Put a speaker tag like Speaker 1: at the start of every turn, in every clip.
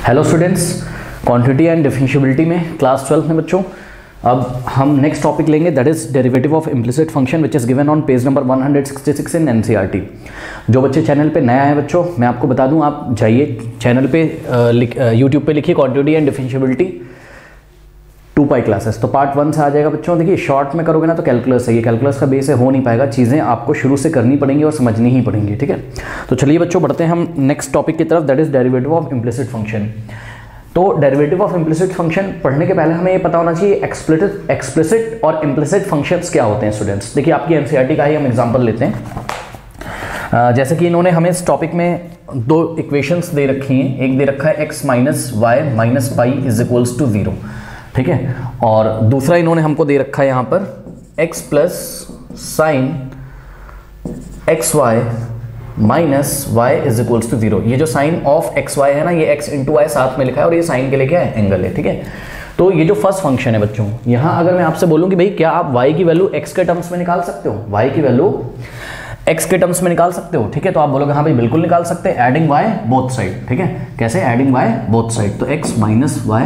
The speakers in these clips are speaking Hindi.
Speaker 1: Hello students, quantity and differentiability में क्लास 12 में बच्चों अब हम नेक्स्ट टॉपिक लेंगे, that is derivative of implicit function which is given on page number 166 in NCERT. जो बच्चे चैनल पे नया है बच्चों, मैं आपको बता दूं, आप जाइए चैनल पे यूट्यूब पे लिखिए quantity and differentiability 2 pi classes, तो पार्ट 1 से आ जाएगा बच्चों। देखिए शॉर्ट में करोगे ना तो कैलकुलस है, ये कैलकुलस का बेस है, हो नहीं पाएगा, चीज़ें आपको शुरू से करनी पड़ेंगी और समझनी ही पड़ेंगी, ठीक है। तो चलिए बच्चों बढ़ते हैं हम नेक्स्ट टॉपिक की तरफ, that is derivative of implicit function. तो डेरिवेटिव ऑफ इम्प्लिसिट फंक्शन पढ़ने के पहले हमें ये पता होना चाहिए एक्सप्लिसिट और इम्प्लिसिट फंक्शंस क्या होते हैं स्टूडेंट्स। देखिए आपकी एनसीईआरटी का ही हम एग्जांपल लेते हैं। जैसे कि इन्होंने हमें इस टॉपिक में 2 इक्वेशंस दे रखी हैं, एक दे रखा है x minus y minus pi is equals to 0, ठीक है, और दूसरा इन्होंने हमको दे रखा है यहाँ पर x plus sine x y minus y is equals to 0। ये जो साइन ऑफ एक्स वाई है ना, ये x इंटू वाई साथ में लिखा है और ये साइन के लिए क्या है, एंगल है, ठीक है। तो ये जो फर्स्ट फंक्शन है बच्चों, यहाँ अगर मैं आपसे बोलूँ कि भाई क्या आप y की वैल्यू x के टर्म्स में निकाल सकते हो, y की वैल्यू x के टर्म्स में निकाल सकते हो, ठीक है, तो आप बोलोगे हाँ भाई बिल्कुल निकाल सकते हैं, एडिंग y बोथ साइड, ठीक है। कैसे एडिंग y बोथ साइड, तो x minus y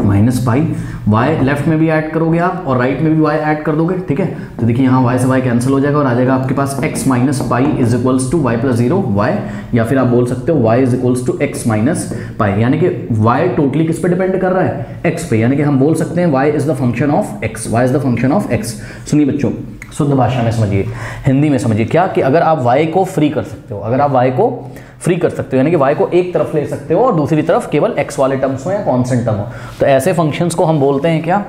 Speaker 1: minus pi, y left में भी ऐड करोगे आप और राइट में भी y ऐड कर दोगे, ठीक है। तो देखिए यहाँ y से y कैंसिल हो जाएगा और आ जाएगा आपके पास x minus pi is equals to y plus 0 y, या फिर आप बोल सकते हो y is equals to x minus pi, यानी कि y टोटली किस पे डिपेंड कर रहा है, x पे, यानी कि हम बोल सकते हैं y is the function of x, y is the function of x। सुनिए बच्चों, शुद्ध भाषा में समझिए, हिंदी में समझिए, क्या कि अगर आप y को फ्री कर सकते हो, अगर आप y को फ्री कर सकते हो यानी कि y को एक तरफ ले सकते हो और दूसरी तरफ केवल x वाले टर्म्स हो या कांस्टेंट टर्म हो, तो ऐसे फंक्शंस को हम बोलते हैं क्या,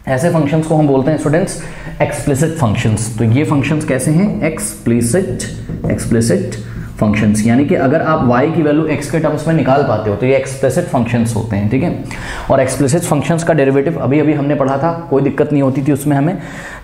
Speaker 1: ऐसे फंक्शंस को हम बोलते हैं स्टूडेंट्स एक्सप्लिसिट फंक्शंस। तो ये फंक्शंस कैसे हैं, एक्सप्लिसिट फंक्शंस, यानी कि अगर आप y की वैल्यू x के टर्म्स में निकाल पाते हो तो ये एक्सप्लिसिट फंक्शंस होते हैं, ठीक है। और एक्सप्लिसिट फंक्शंस का डेरिवेटिव अभी अभी हमने पढ़ा था, कोई दिक्कत नहीं होती थी उसमें हमें,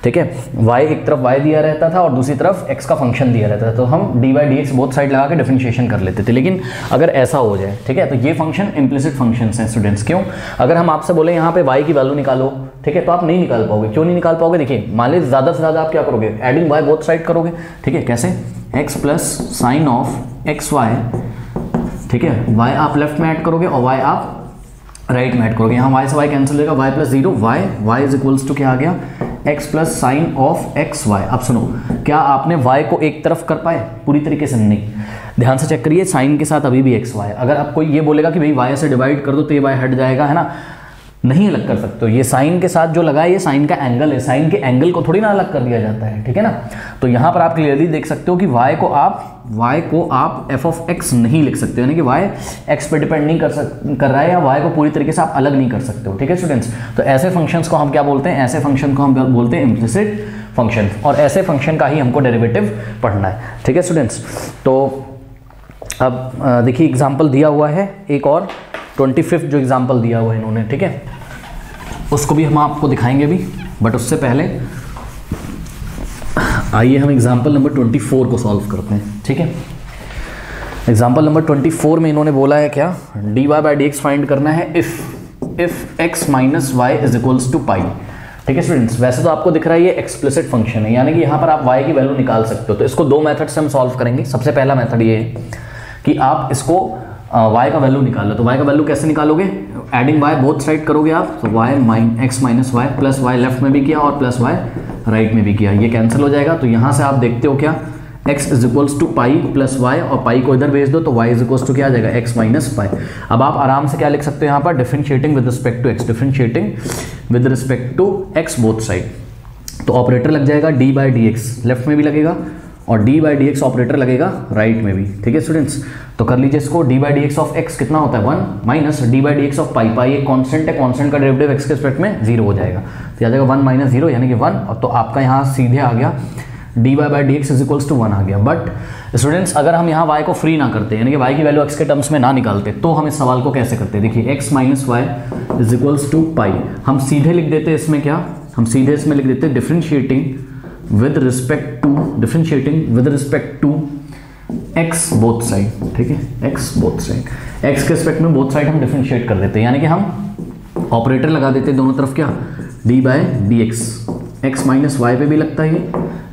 Speaker 1: ठीक है। y एक तरफ y दिया रहता था और दूसरी तरफ x का फंक्शन दिया रहता था, तो हम dy dx बोथ साइड लगा के डिफरेंशिएशन कर लेते थे। लेकिन अगर ऐसा हो जाए, ठीक है, तो ये फंक्शन इम्प्लिसिट फंक्शंस हैं स्टूडेंट्स। क्यों, अगर हम आपसे बोले यहाँ पे y की वैल्यू निकालो, ठीक है, तो आप नहीं निकाल पाओगे। क्यों नहीं निकाल पाओगे, देखिए मान लीजिए ज़्यादा से ज़्यादा आप क्या करोगे, एडिंग y बोथ साइड करोगे, ठीक है। कैसे, x plus sine of x y, ठीक है, y आप लेफ्ट में ऐड करोगे और y आप राइट में ऐड करोगे, यहाँ y से y कैंसिल हो जाएगा, y plus 0 y is equals to क्या आ गया, x plus sine of x y. अब सुनो, क्या आपने y को एक तरफ कर पाए, पूरी तरीके से नहीं, ध्यान से चेक करिए, साइन के साथ अभी भी एक्स वाई, अगर आप कोई ये बोलेगा कि भाई y से डिवाइड कर दो तो ये y हट जाएगा, है ना, नहीं अलग कर सकते हो। ये साइन के साथ जो लगा है ये साइन का एंगल है, साइन के एंगल को थोड़ी ना अलग कर दिया जाता है, ठीक है ना। तो यहाँ पर आप क्लियरली देख सकते हो कि y को आप f ऑफ x नहीं लिख सकते हो, यानी कि y x पे डिपेंड नहीं कर रहा है, या y को पूरी तरीके से आप अलग नहीं कर सकते हो, ठीक है स्टूडेंट्स। तो ऐसे फंक्शंस को हम क्या बोलते हैं, ऐसे फंक्शन को हम बोलते हैं इम्प्लिसिट फंक्शन, और ऐसे फंक्शन का ही हमको डेरिवेटिव पढ़ना है, ठीक है स्टूडेंट्स। तो अब देखिए एग्जाम्पल दिया हुआ है एक और 25th जो एग्जाम्पल दिया हुआ है इन्होंने, ठीक है, उसको भी हम आपको दिखाएंगे भी, बट उससे पहले आइए हम एग्जाम्पल नंबर 24 को सॉल्व करते हैं, ठीक है। एग्जाम्पल नंबर 24 में इन्होंने बोला है क्या, dy by d x find करना है if x minus y is equals to pi, ठीक है स्टूडेंट्स। वैसे तो आपको दिख रहा है ये एक्सप्लिसिट फंक्शन है, यानी कि यहाँ पर आप y की वैल्यू निकाल सकते हो। तो इसको 2 मेथड से हम सॉल्व करेंगे। सबसे पहला मेथड ये है कि आप इसको y का वैल्यू निकालो। तो y का वैल्यू कैसे निकालोगे, एडिंग y बोथ साइड करोगे आप, तो x minus y plus y left में भी किया और प्लस y राइट में भी किया, ये कैंसिल हो जाएगा। तो यहाँ से आप देखते हो क्या, x is equals to pi plus y, और पाई को इधर भेज दो तो y इज इक्वल्स टू क्या आ जाएगा, x माइनस पाई। अब आप आराम से क्या लिख सकते हो यहाँ पर, differentiating with respect to x, differentiating with respect to x both side. तो ऑपरेटर लग जाएगा d by d x, left में भी लगेगा, और d by d x operator लगेगा राइट में भी, ठीक है स्टूडेंट्स। तो कर लीजिए इसको, d by d x of x कितना होता है 1 minus d by d x of pi, pi एक कांस्टेंट है, कांस्टेंट का डेरिवेटिव एक्स के रिस्पेक्ट में 0 हो जाएगा, तो आ जाएगा 1 माइनस 0 यानी कि 1, और तो आपका यहाँ सीधे आ गया d y by d x is equals to 1 आ गया। बट स्टूडेंट्स अगर हम यहाँ y को फ्री ना करते, यानी कि y की वैल्यू x के टर्म्स में ना निकालते, तो हम इस सवाल को कैसे करते, देखिए x minus y is equals to pi, हम सीधे लिख देते इसमें क्या, हम सीधे इसमें लिख देते differentiating with respect to x both side, ठीक है, x बोथ साइड, x के रिस्पेक्ट में बोथ साइड हम डिफरेंशिएट कर देते हैं, यानी कि हम ऑपरेटर लगा देते हैं दोनों तरफ क्या, d by d x, x minus y पे भी लगता है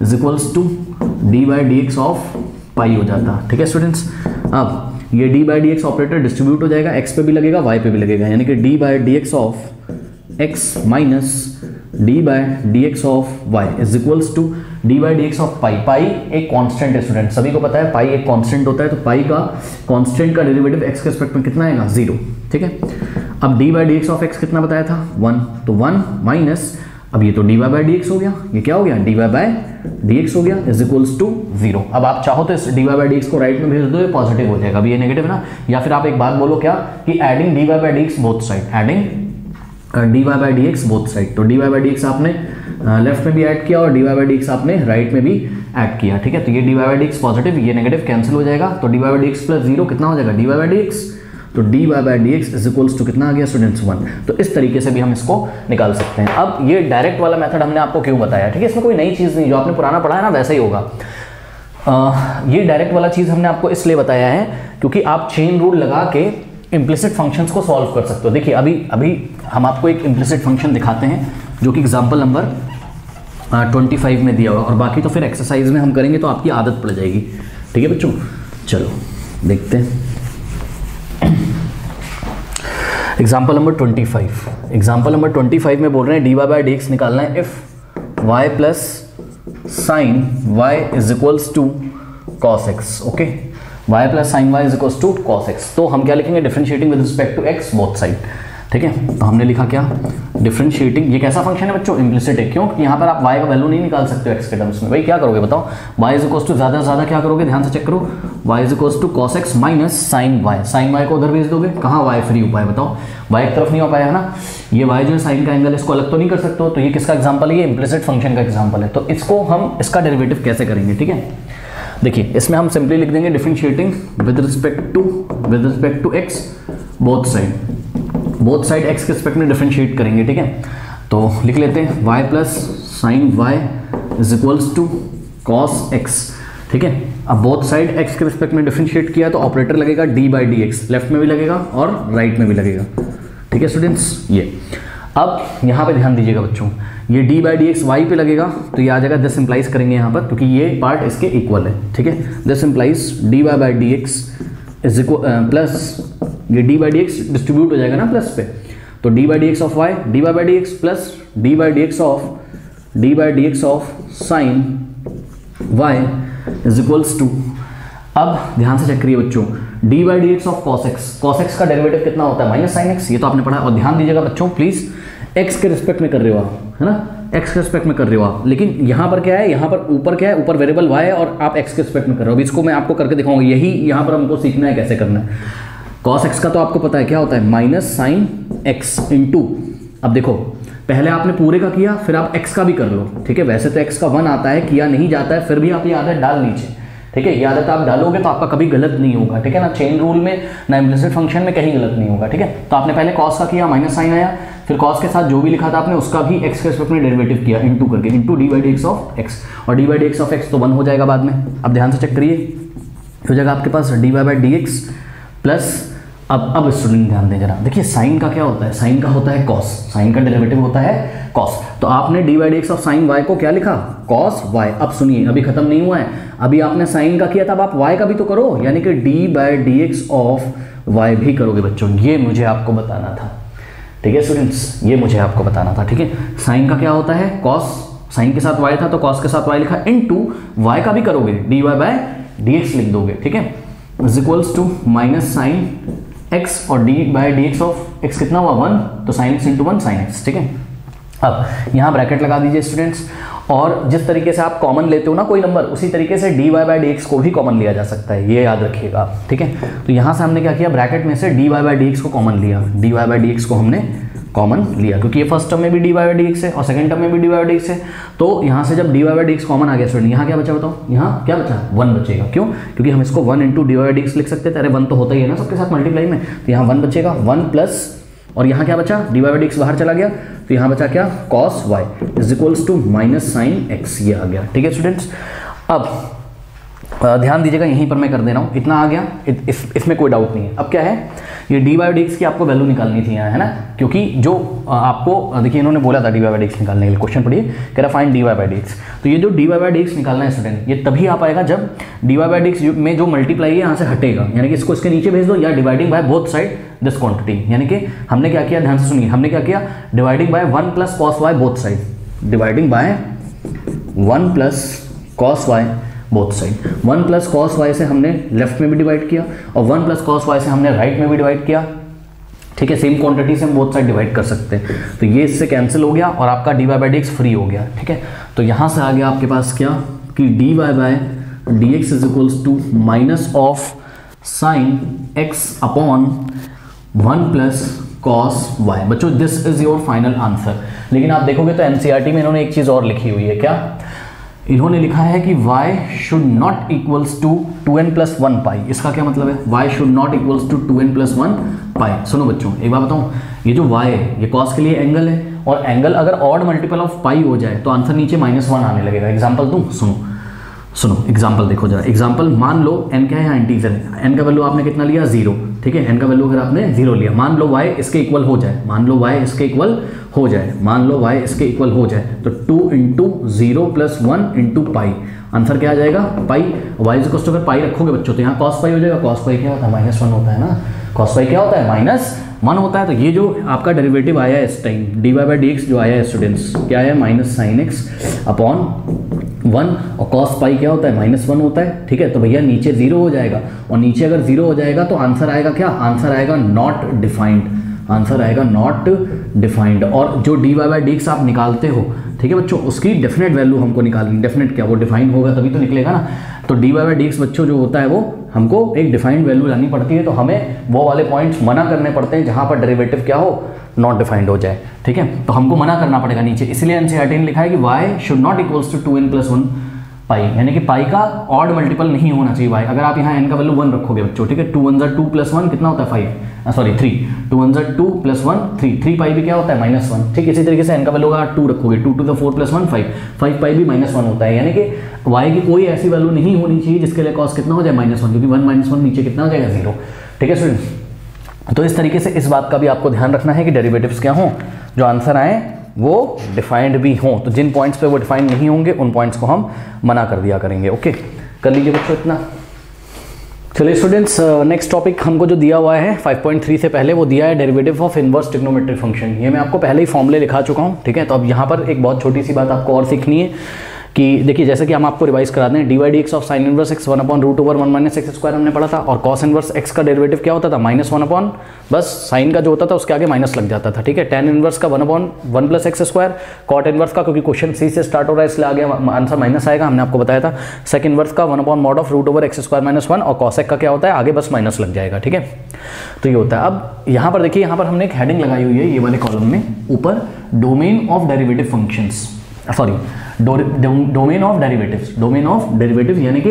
Speaker 1: is equals to d by d x of pi हो जाता, ठीक है स्टूडेंट्स। अब ये d by d x operator distribute हो जाएगा, एक्स पे भी लगेगा वाई पे भी लगेगा, यानी कि d by d x of x minus d by d x of y is equals to d by d x of pi. Pi एक कांस्टेंट है स्टूडेंट, सभी को पता है पाई एक कांस्टेंट होता है, तो पाई का कांस्टेंट का डेरिवेटिव एक्स के रिस्पेक्ट में कितना आएगा 0, ठीक है। अब D by d x of x कितना बताया था 1, तो 1 माइनस, अब ये तो d y by d x हो गया, ये क्या हो गया d y by d x हो गया इज इक्वल्स टू 0। अब आप चाहो तो इस d y by d x को राइट में भेज दो, ये पॉजिटिव हो जाएगा, अभी ये नेगेटिव है ना, या फिर आप एक बात बोलो क्या कि adding d y by d x both side, adding d y by d x both side, तो d y by d x आपने लेफ्ट में भी ऐड किया और d y by d x आपने राइट में भी ऐड किया, ठीक है। तो ये d y by d x positive, ये नेगेटिव कैंसिल हो जाएगा, तो d y by d x plus 0 कितना हो जाएगा D y by d x, तो d y by d x is equals to कितना आ गया स्टूडेंट्स 1। तो इस तरीके से भी हम इसको निकाल सकते हैं। अब ये डायरेक्ट वाला मेथड हमने आपको क्यों बताया, ठीक है, इसमें कोई नई चीज़ नहीं, जो आपने पुराना पढ़ा है ना वैसा ही होगा। ये डायरेक्ट वाला चीज़ हमने आपको इसलिए बताया है क्योंकि आप चेन रूल लगा के इम्प्लिसिट फंक्शंस को सॉल्व कर सकते हो। देखिए अभी हम आपको एक इम्प्लिसिट फंक्शन दिखाते हैं जो कि एग्जाम्पल नंबर 25 में दिया हुआ, और बाकी तो फिर एक्सरसाइज में हम करेंगे तो आपकी आदत पड़ जाएगी, ठीक है बच्चों। चलो देखते हैं एग्जाम्पल नंबर 25। एग्जाम्पल नंबर 25 में बोल रहे हैं d y by d x निकालना है if y plus sine y is equals to cos x. Okay, y plus sine y is equals to cos x. तो हम क्या लिखेंगे, differentiating with respect to x both side, ठीक है। तो हमने लिखा क्या, डिफरेंशिएटिंग, ये कैसा फंक्शन है बच्चों, इम्प्लिसिट है, क्यों, यहाँ पर आप y का वैल्यू नहीं निकाल सकते हो एक्स के टर्म्स में। भाई क्या करोगे बताओ, y इज इक्वल्स टू ज़्यादा से ज़्यादा क्या करोगे, ध्यान से चेक करो, y is equals to cos x minus sine y. Sine y को उधर भेज दोगे, कहाँ y फ्री उपाय बताओ, y एक तरफ नहीं हो पाया है ना, ये y जो है साइन का एंगल, इसको अलग तो नहीं कर सकते हो। तो ये किसका एग्जाम्पल है, ये इम्प्लिसिट फंक्शन का एग्जाम्पल है। तो इसको हम इसका डेरिवेटिव कैसे करेंगे, ठीक है। देखिए इसमें हम सिंपली लिख देंगे differentiating with respect to x both side x के रिस्पेक्ट में डिफरेंशिएट करेंगे, ठीक है। तो लिख लेते हैं y plus sine y is equals to cos x, ठीक है। अब बोथ साइड x के रिस्पेक्ट में डिफरेंशिएट किया तो ऑपरेटर लगेगा d by d x, left में भी लगेगा और राइट में भी लगेगा, ठीक है स्टूडेंट्स। ये अब यहाँ पे ध्यान दीजिएगा बच्चों, ये d by d x y पे लगेगा तो ये आ जाएगा, दिस इंप्लाइज करेंगे यहाँ पर क्योंकि ये पार्ट इसके इक्वल है, ठीक है। This implies d y by d x is equal plus ये d by d x distribute हो जाएगा ना प्लस पे, तो d by d x of y, d y by d x plus d by d x of sine y is equals to, अब ध्यान से चेक करिए बच्चों, d by d x of cos x का डेरिवेटिव कितना होता है माइनस साइन एक्स, ये तो आपने पढ़ा। और ध्यान दीजिएगा बच्चों प्लीज, एक्स के रिस्पेक्ट में कर रहे हो आप, है ना, एक्स के रिस्पेक्ट में कर रहे हो आप, लेकिन यहाँ पर क्या है, यहाँ पर ऊपर क्या है, ऊपर वेरिएबल वाई है और आप एक्स के रिस्पेक्ट में कर रहे हो। इसको मैं आपको करके दिखाऊंगा, यही यहाँ पर हमको सीखना है कैसे करना है। कॉस एक्स का तो आपको पता है क्या होता है, माइनस साइन एक्स इंटू, अब देखो पहले आपने पूरे का किया फिर आप एक्स का भी कर लो, ठीक है। वैसे तो एक्स का 1 आता है, किया नहीं जाता है, फिर भी आप ये आदत डाल लीजिए, ठीक है। ये आदत आप डालोगे तो आपका कभी गलत नहीं होगा, ठीक है ना, चेन रूल में ना इम्प्लिसिट फंक्शन में कहीं गलत नहीं होगा, ठीक है। तो आपने पहले कॉस का किया, माइनस साइन आया, फिर कॉस के साथ जो भी लिखा था आपने उसका भी एक्स के रिस्पेक्ट में डेरिवेटिव किया इंटू करके, into d by d x of x, और d by d x of x तो 1 हो जाएगा बाद में। अब ध्यान से चेक करिए, हो जाएगा आपके पास d y by d x plus, अब स्टूडेंट ध्यान दें जरा, देखिए साइन का क्या होता है, साइन का होता है कॉस, साइन का डेरिवेटिव होता है कॉस। तो आपने d by d x of sine y को क्या लिखा, कॉस वाई। अब सुनिए अभी खत्म नहीं हुआ है, अभी आपने साइन का किया था, अब आप वाई का भी तो करो, यानी कि d by d x of y भी करोगे बच्चों। ये मुझे आपको बताना था, ठीक है स्टूडेंट्स, ये मुझे आपको बताना था, ठीक है। साइन का क्या होता है कॉस, साइन के साथ वाई था तो कॉस के साथ वाई लिखा, इनटू वाई का भी करोगे, d y by d x लिख दोगे, ठीक है, is equals to minus sine x, और d by d x of x कितना हुआ 1, तो sine x into 1 sine x, ठीक है। अब यहाँ ब्रैकेट लगा दीजिए स्टूडेंट्स, और जिस तरीके से आप कॉमन लेते हो ना कोई नंबर, उसी तरीके से d y by d x को भी कॉमन लिया जा सकता है, ये याद रखिएगा, ठीक है। तो यहाँ से हमने क्या किया, ब्रैकेट में से d y by d x को कॉमन लिया, d y by d x को हमने कॉमन लिया, क्योंकि ये फर्स्ट टर्म में भी d y by d x है और सेकंड टर्म में भी d y by d x है। तो यहाँ से जब d y by d x common आ गया स्टूडेंट, यहाँ क्या बचा बताओ, यहाँ क्या बचा 1 बचेगा, क्यों, क्योंकि हम इसको 1 into d y by d x लिख सकते थे, अरे 1 तो होता ही है ना सबके साथ मल्टीप्लाई में, तो यहाँ 1 बचेगा, 1 प्लस, और यहाँ क्या बचा, d y by d x बाहर चला गया, तो यहाँ बचा क्या, cos y is equals to minus sine x, ये आ गया, ठीक है स्टूडेंट्स। अब ध्यान दीजिएगा, यहीं पर मैं कर दे रहा हूँ, इतना आ गया, इसमें कोई डाउट नहीं है। अब क्या है ये dy बाई dx की आपको वैल्यू निकालनी थी यहाँ, है ना, क्योंकि जो आपको देखिए इन्होंने बोला था dy बाई dx निकालने के लिए, क्वेश्चन पढ़िए, कह रहा फाइंड dy बाई dx। तो ये जो dy बाई dx निकालना है स्टूडेंट, ये तभी आ पाएगा जब dy बाई dx में जो मल्टीप्लाई है यहाँ से हटेगा, यानी कि इसको इसके नीचे भेज दो, या dividing by both side this quantity. यानी कि हमने क्या किया, ध्यान से सुनिए, हमने क्या किया, dividing by 1 plus cos y both side, dividing by 1 plus cos y both side. 1 plus cos y से हमने लेफ्ट में भी डिवाइड किया और 1 प्लस कॉस वाई से हमने राइट में भी डिवाइड किया, ठीक है। सेम क्वांटिटी से हम बोथ साइड डिवाइड कर सकते हैं, तो ये इससे कैंसिल हो गया और आपका dy बाई dx फ्री हो गया, ठीक है। तो यहाँ से आ गया आपके पास क्या कि dy by dx is equals to minus of sine x upon 1 plus cos y। बच्चों this is your final answer. लेकिन आप देखोगे तो एनसीईआरटी में इन्होंने एक चीज़ और लिखी हुई है, क्या इन्होंने लिखा है कि y should not equals to 2n plus 1 pi. इसका क्या मतलब है, y should not equals to 2n plus 1 pi. सुनो बच्चों एक बात बताऊं, ये जो y है ये कॉस के लिए एंगल है, और एंगल अगर ऑड मल्टीपल ऑफ पाई हो जाए तो आंसर नीचे -1 आने लगेगा। एग्जाम्पल दूं, सुनो एग्जाम्पल देखो जरा। एग्जाम्पल मान लो n क्या है, यहाँ इंटीजर है, n का वैल्यू आपने कितना लिया 0, ठीक है। n का वैल्यू अगर आपने 0 लिया, मान लो y इसके इक्वल हो जाए, मान लो y इसके इक्वल हो जाए, मान लो y इसके इक्वल हो जाए, तो 2 into 0 plus 1 into pi, answer क्या आ जाएगा पाई। y इज इक्वल टू अगर पाई रखोगे बच्चों तो यहाँ cos पाई हो जाएगा, cos पाई क्या होता है -1 होता है ना, cos पाई क्या होता है -1 होता है। तो ये जो आपका डेरिवेटिव आया है इस टाइम dy बाई dx जो आया है स्टूडेंट्स, क्या है माइनस साइन x अपॉन 1, और cos पाई क्या होता है -1 होता है, ठीक है। तो भैया नीचे 0 हो जाएगा, और नीचे अगर 0 हो जाएगा तो आंसर आएगा क्या, आंसर आएगा नॉट डिफाइंड, आंसर आएगा नॉट डिफाइंड। और जो dy बाई dx आप निकालते हो, ठीक है बच्चों, उसकी डेफिनेट वैल्यू हमको निकालनी, डेफिनेट क्या, वो डिफाइंड होगा तभी तो निकलेगा ना। तो dy बाई dx बच्चों जो होता है वो हमको एक डिफाइंड वैल्यू लानी पड़ती है, तो हमें वो वाले पॉइंट्स मना करने पड़ते हैं जहां पर डेरिवेटिव क्या हो, नॉट डिफाइंड हो जाए, ठीक है। तो हमको मना करना पड़ेगा नीचे, इसलिए एनसीईआरटी ने लिखा है कि y should not equals to 2n plus 1 pi, यानी कि पाई का ऑड मल्टीपल नहीं होना चाहिए y। अगर आप यहाँ n का वैल्यू 1 रखोगे बच्चों, ठीक है, 2 1 2 प्लस 1 कितना होता है 5, सॉरी 3, 2 1 2 प्लस 1 3 पाई भी क्या होता है -1, ठीक। इसी तरीके से n का वैल्यू अगर 2 रखोगे, 2 टू द 4 प्लस 1 5 पाई भी -1 होता है, यानी कि y की कोई ऐसी वैल्यू नहीं होनी चाहिए जिसके लिए cos कितना हो जाए -1, क्योंकि 1 -1 नीचे कितना हो जाएगा 0, ठीक है स्टूडेंट्स। तो इस तरीके से इस बात का भी आपको ध्यान रखना है कि डेरिवेटिव्स क्या हों, जो आंसर आए वो डिफाइंड भी हों। तो जिन पॉइंट्स पे वो डिफाइंड नहीं होंगे उन पॉइंट्स को हम मना कर दिया करेंगे। ओके, कर लीजिए बच्चों इतना। चलिए स्टूडेंट्स, नेक्स्ट टॉपिक हमको जो दिया हुआ है 5.3 से पहले, वो दिया है derivative of inverse trigonometric function. ये मैं आपको पहले ही फॉर्मूले लिखा चुका हूँ, ठीक है। तो अब यहाँ पर एक बहुत छोटी सी बात आपको और सीखनी है कि देखिए, जैसे कि हम आपको रिवाइज करा दें, D by d x of sine inverse x 1/√1 minus x square हमने पढ़ा था, और कॉस इनवर्स एक्स का डेरिवेटिव क्या होता था -1 बस साइन का जो होता था उसके आगे माइनस लग जाता था, ठीक है। टेन इनवर्स का 1/1 plus x square, cot inverse का क्योंकि क्वेश्चन सी से स्टार्ट हो रहा है इसलिए आगे आंसर माइनस आएगा, हमने आपको बताया था। सेक इनवर्स का 1/√x स्क्वायर -1, और कॉसेक का क्या होता है आगे बस माइनस लग जाएगा, ठीक है। तो ये होता है। अब यहाँ पर देखिए, यहाँ पर हमने एक हेडिंग लगाई हुई है ये वाले कॉलम में ऊपर, domain of derivative functions, sorry domain of derivatives, domain of derivative यानी कि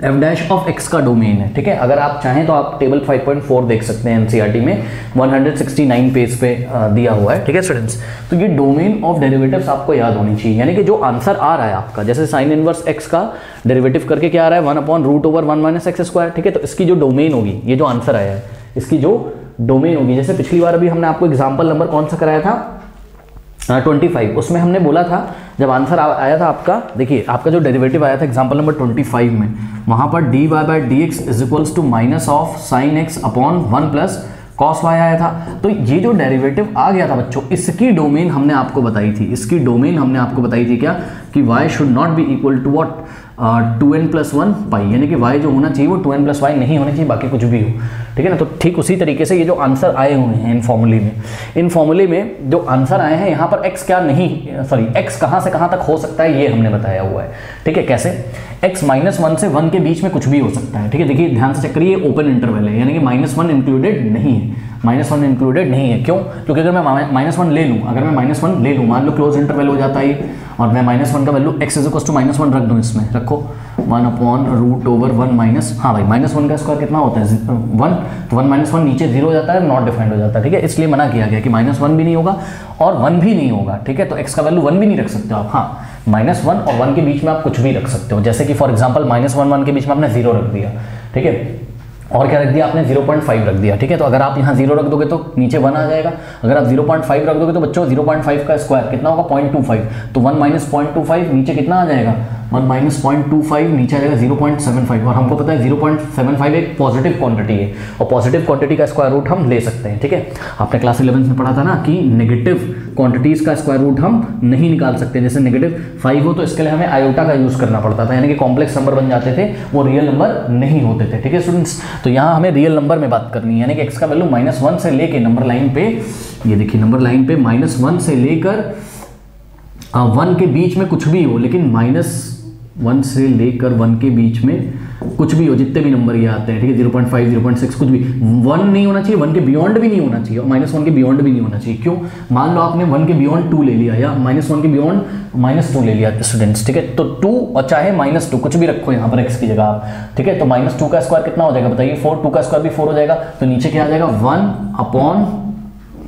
Speaker 1: एफ डैश ऑफ एक्स का डोमेन है, ठीक है। अगर आप चाहें तो आप टेबल 5.4 देख सकते हैं एनसीईआरटी में 169 पेज पे दिया हुआ है, ठीक है स्टूडेंट्स। तो ये डोमेन ऑफ डेरिवेटिव्स आपको याद होनी चाहिए, यानी कि जो आंसर आ रहा है आपका, जैसे साइन इनवर्स एक्स का डेरिवेटिव करके क्या आ रहा है 1/√1 माइनस एक्स स्क्वायर, ठीक है। तो इसकी जो डोमेन होगी, ये जो आंसर आया है इसकी जो डोमेन होगी, जैसे पिछली बार अभी हमने आपको एग्जाम्पल नंबर कौन सा कराया था 25, उसमें हमने बोला था जब आंसर आया था आपका, देखिए आपका जो डेरिवेटिव आया था एग्जांपल नंबर 25 में, वहां पर dy by dx is equals to minus of sine x upon 1 plus cos y आया था। तो ये जो डेरिवेटिव आ गया था बच्चों, इसकी डोमेन हमने आपको बताई थी, इसकी डोमेन हमने आपको बताई थी क्या, कि y should not be equal to what 2n plus 1 pi, यानी कि y जो होना चाहिए वो 2n प्लस y नहीं होना चाहिए, बाकी कुछ भी हो, ठीक है ना। तो ठीक उसी तरीके से ये जो आंसर आए हुए हैं इन फॉर्मूले में जो आंसर आए हैं, यहाँ पर x क्या नहीं, सॉरी x कहाँ से कहाँ तक हो सकता है ये हमने बताया हुआ है, ठीक है। कैसे, x -1 से 1 के बीच में कुछ भी हो सकता है, ठीक है। देखिए ध्यान से चेक करिए, ओपन इंटरवल है, यानी कि -1 इंक्लूडेड नहीं है, -1 इंक्लूडेड नहीं है। क्यों? क्योंकि अगर मैं -1 ले लूँ, अगर मैं -1 ले लूँ, मान लो क्लोज इंटरवल हो जाता है और मैं -1 का value x is equal to -1 रख दूँ, इसमें रखो 1/√1 माइनस, हाँ भाई -1 का स्क्वायर कितना होता है 1, तो 1 -1 नीचे 0 हो जाता है, नॉट डिफाइंड हो जाता है, ठीक है। इसलिए मना किया गया कि -1 भी नहीं होगा और 1 भी नहीं होगा, ठीक है। तो x का वैल्यू 1 भी नहीं रख सकते हो आप, हाँ -1 और 1 के बीच में आप कुछ भी रख सकते हो, जैसे कि फॉर एग्जाम्पल -1 1 के बीच में आपने 0 रख दिया, ठीक है। और क्या रख दिया आपने 0.5 रख दिया, ठीक है। तो अगर आप यहाँ 0 रख दोगे तो नीचे 1 आ जाएगा, अगर आप 0.5 रख दोगे तो बच्चों 0.5 का स्क्वायर कितना होगा 0.25, तो 1 माइनस 0.25 नीचे कितना आ जाएगा 1 माइनस 0.25 नीचे आ जाएगा 0.75, और हमको पता है 0.75 एक पॉजिटिव क्वांटिटी है और पॉजिटिव क्वांटिटी का स्क्वायर रूट हम ले सकते हैं, ठीक है। आपने क्लास 11 में पढ़ा था ना कि नेगेटिव क्वांटिटीज का स्क्वायर रूट हम नहीं निकाल सकते, जैसे -5 हो तो इसके लिए हमें आयोटा का यूज करना पड़ता था, यानी कि कॉम्प्लेक्स नंबर बन जाते थे, वो रियल नंबर नहीं होते थे, ठीक है स्टूडेंट्स। तो यहाँ हमें रियल नंबर में बात करनी है, यानी कि x का वैल्यू -1 से लेके नंबर लाइन पे, ये देखिए नंबर लाइन पे -1 से लेकर 1 के बीच में कुछ भी हो, लेकिन -1 से लेकर 1 के बीच में कुछ भी हो, जितने भी नंबर ये आते हैं, ठीक है 0.5 0.6 कुछ भी, 1 नहीं होना चाहिए, 1 के बियॉन्ड भी नहीं होना चाहिए और -1 के बियॉन्ड भी नहीं होना चाहिए। क्यों? मान लो आपने 1 के बियॉन्ड 2 ले लिया या -1 के बियॉन्ड -2 ले लिया स्टूडेंट्स, ठीक है। तो 2 और चाहे -2 कुछ भी रखो यहाँ पर x की जगह आप, ठीक है। तो -2 का स्क्वायर कितना हो जाएगा बताइए 4, 2 का स्क्वायर भी 4 हो जाएगा, तो नीचे क्या आ जाएगा 1/√1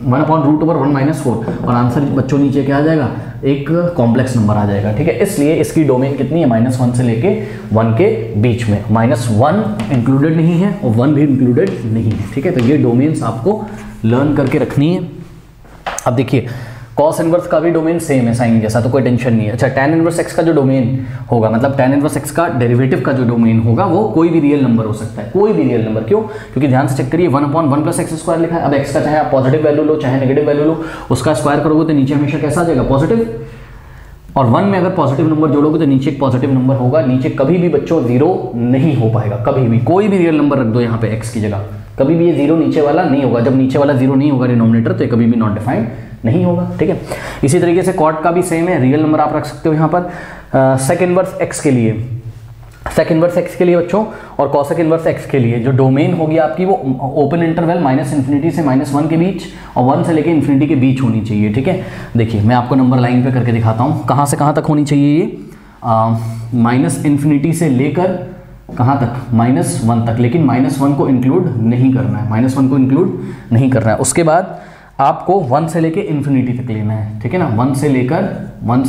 Speaker 1: -4, और आंसर बच्चों नीचे क्या आ जाएगा एक कॉम्प्लेक्स नंबर आ जाएगा, ठीक है। इसलिए इसकी डोमेन कितनी है -1 से लेके 1 के बीच में, -1 इंक्लूडेड नहीं है और 1 भी इंक्लूडेड नहीं है, ठीक है। तो ये डोमेन्स आपको लर्न करके रखनी है। अब देखिए कॉस इनवर्स का भी डोमेन सेम है साइन जैसा, तो कोई टेंशन नहीं है। अच्छा tan इनवर्स x का जो डोमेन होगा, मतलब tan इनवर्स x का डेरिवेटिव का जो डोमेन होगा वो कोई भी रियल नंबर हो सकता है, कोई भी रियल नंबर। क्यों? क्योंकि ध्यान से चेक करिए 1/1 + x² लिखा है। अब x का चाहे आप पॉजिटिव वैल्यू लो चाहे नेगेटिव वैल्यू लो, उसका स्क्वायर करोगे तो नीचे हमेशा कैसा आ जाएगा पॉजिटिव, और 1 में अगर पॉजिटिव नंबर जोड़ोगे तो नीचे एक पॉजिटिव नंबर होगा, नीचे कभी भी बच्चों 0 नहीं हो पाएगा, कभी भी। कोई भी रियल नंबर रख दो यहाँ पे x की जगह, कभी भी ये 0 नीचे वाला नहीं होगा। जब नीचे वाला 0 नहीं होगा डिनोमिनेटर, तो ये कभी भी नॉट डिफाइंड नहीं होगा, ठीक है। इसी तरीके से कॉट का भी सेम है, रियल नंबर आप रख सकते हो यहाँ पर सेक इनवर्स x के लिए, सेक इनवर्स x के लिए बच्चों, और कॉसेक इनवर्स x के लिए जो डोमेन होगी आपकी वो ओपन इंटरवल -∞ से -1 के बीच और 1 से लेके इन्फिनिटी के बीच होनी चाहिए, ठीक है। देखिए मैं आपको नंबर लाइन पे करके दिखाता हूँ कहाँ से कहाँ तक होनी चाहिए ये, -∞ से लेकर कहाँ तक -1 तक, लेकिन -1 को इंक्लूड नहीं करना है, -1 को इंक्लूड नहीं करना है। उसके बाद आपको 1 से लेके इन्फिनिटी तक लेना है, ठीक है ना, 1 से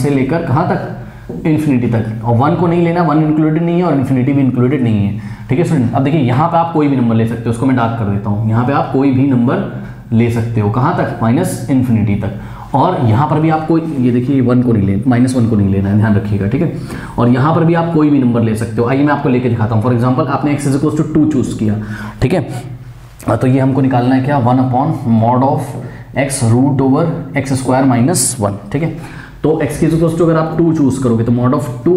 Speaker 1: लेकर कहाँ तक इन्फिनिटी तक, और 1 को नहीं लेना, 1 इंक्लूडेड नहीं है और इन्फिनिटी भी इंक्लूडेड नहीं है, ठीक है स्टूडेंट। अब देखिए यहाँ पे आप कोई भी नंबर ले सकते हो, उसको मैं डार्क कर देता हूँ, यहाँ पे आप कोई भी नंबर ले सकते हो, कहाँ तक -∞ तक, और यहाँ पर भी आपको ये देखिए 1 को नहीं लेना, -1 को नहीं लेना है, ध्यान रखिएगा, ठीक है। और यहाँ पर भी आप कोई भी नंबर ले सकते हो। आइए मैं आपको लेके दिखाता हूँ। फॉर एग्जाम्पल आपने x = 2 चूज किया, ठीक है, तो ये हमको निकालना है क्या 1/mod x √x² -1, ठीक है। तो x की इक्वल टू अगर आप 2 चूज करोगे तो mod of 2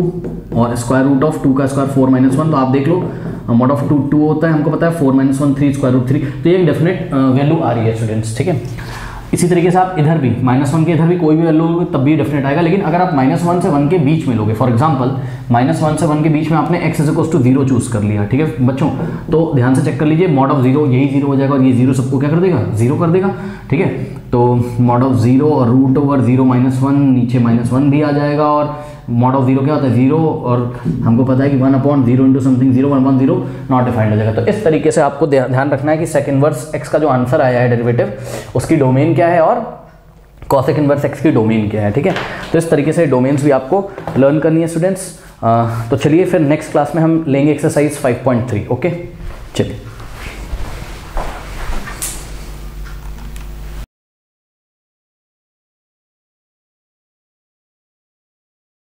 Speaker 1: और √2 का स्क्वायर 4 - 1, तो आप देख लो mod of 2 होता है, हमको पता है 4 - 1 3 √3, तो ये एक डेफिनेट वैल्यू आ रही है स्टूडेंट्स, ठीक है। इसी तरीके से आप इधर भी -1 के इधर भी कोई भी वैल्यू लोगे तब भी डेफिनेट आएगा, लेकिन अगर आप -1 से 1 के बीच में लोगे, फॉर एग्जांपल -1 से 1 के बीच में आपने x = 0 चूज कर लिया, ठीक है बच्चों, तो ध्यान से चेक कर लीजिए mod of 0 यही 0 हो जाएगा और ये 0 सबको क्या कर देगा 0 कर देगा, ठीक है। तो mod of 0 और √0 -1 नीचे -1 भी आ जाएगा, और mod of 0 क्या होता है 0, और हमको पता है कि 1/0 into something 0 1/0 नॉट डिफाइंड हो जाएगा। तो इस तरीके से आपको ध्यान रखना है कि सेक इनवर्स x का जो आंसर आया है डेरिवेटिव, उसकी डोमेन क्या है और कॉसेक इनवर्स x की डोमेन क्या है, ठीक है। तो इस तरीके से डोमेन्स भी आपको लर्न करनी है स्टूडेंट्स। तो चलिए फिर नेक्स्ट क्लास में हम लेंगे एक्सरसाइज 5.3, ओके चलिए।